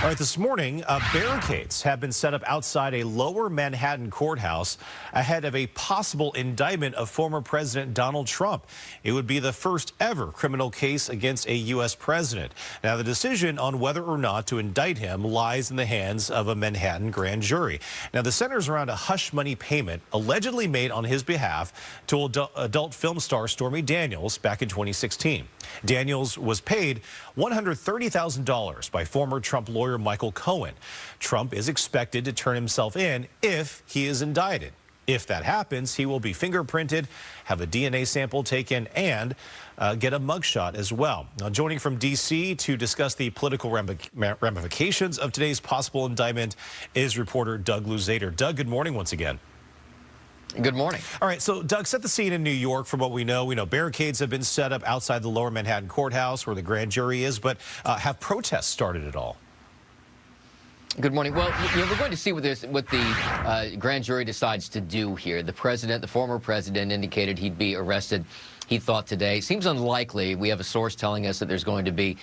All right, this morning, barricades have been set up outside a lower Manhattan courthouse ahead of a possible indictment of former President Donald Trump. It would be the first ever criminal case against a U.S. president. Now, the decision on whether or not to indict him lies in the hands of a Manhattan grand jury. Now, the centers around a hush money payment allegedly made on his behalf to adult film star Stormy Daniels back in 2016. Daniels was paid $130,000 by former Trump lawyer Michael Cohen. Trump is expected to turn himself in if he is indicted. If that happens, he will be fingerprinted, have a DNA sample taken, and get a mugshot as well. Now, joining from D.C. to discuss the political ramifications of today's possible indictment is reporter Doug Luzader. Doug, good morning once again. Good morning. All right, so Doug, set the scene in New York from what we know. We know barricades have been set up outside the lower Manhattan courthouse where the grand jury is, but have protests started at all? Good morning. Well, we're going to see what the grand jury decides to do here. The former president, indicated he'd be arrested, he thought today. Seems unlikely. We have a source telling us that there's going to be,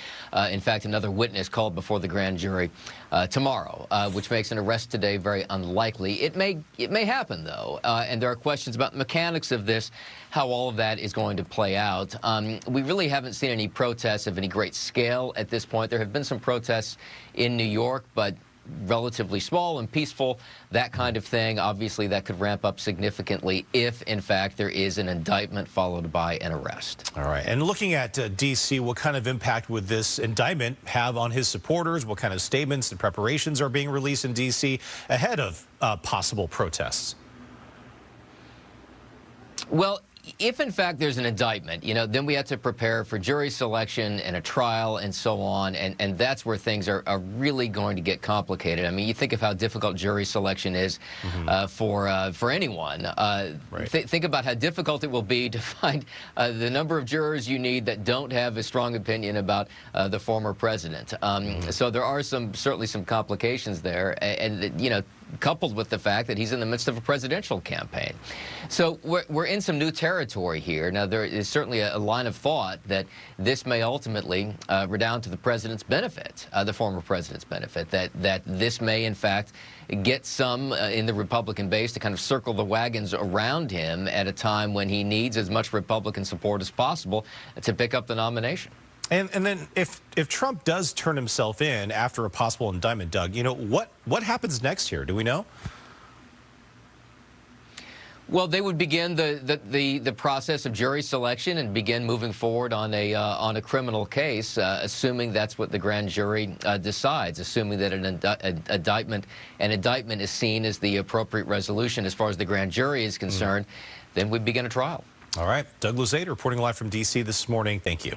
in fact, another witness called before the grand jury tomorrow, which makes an arrest today very unlikely. It may happen, though, and there are questions about the mechanics of this, how all of that is going to play out. We really haven't seen any protests of any great scale at this point. There have been some protests in New York, but relatively small and peaceful, that kind of thing. Obviously, that could ramp up significantly if, in fact, there is an indictment followed by an arrest. All right. And looking at D.C., what kind of impact would this indictment have on his supporters? What kind of statements and preparations are being released in D.C. ahead of possible protests? Well, if, in fact, there's an indictment, then we have to prepare for jury selection and a trial and so on, and that's where things are really going to get complicated. I mean, you think of how difficult jury selection is for anyone. Right. Think about how difficult it will be to find the number of jurors you need that don't have a strong opinion about the former president. So there are certainly some complications there, and coupled with the fact that he's in the midst of a presidential campaign. So we're in some new territory here. Now, there is certainly a line of thought that this may ultimately redound to the president's benefit, the former president's benefit, that this may, in fact, get some in the Republican base to kind of circle the wagons around him at a time when he needs as much Republican support as possible to pick up the nomination. And then if Trump does turn himself in after a possible indictment, Doug, what happens next here? Do we know? Well, they would begin the process of jury selection and begin moving forward on a criminal case, assuming that's what the grand jury decides, assuming that an indictment is seen as the appropriate resolution as far as the grand jury is concerned. Then we begin a trial. All right. Doug Luzader reporting live from D.C. this morning. Thank you.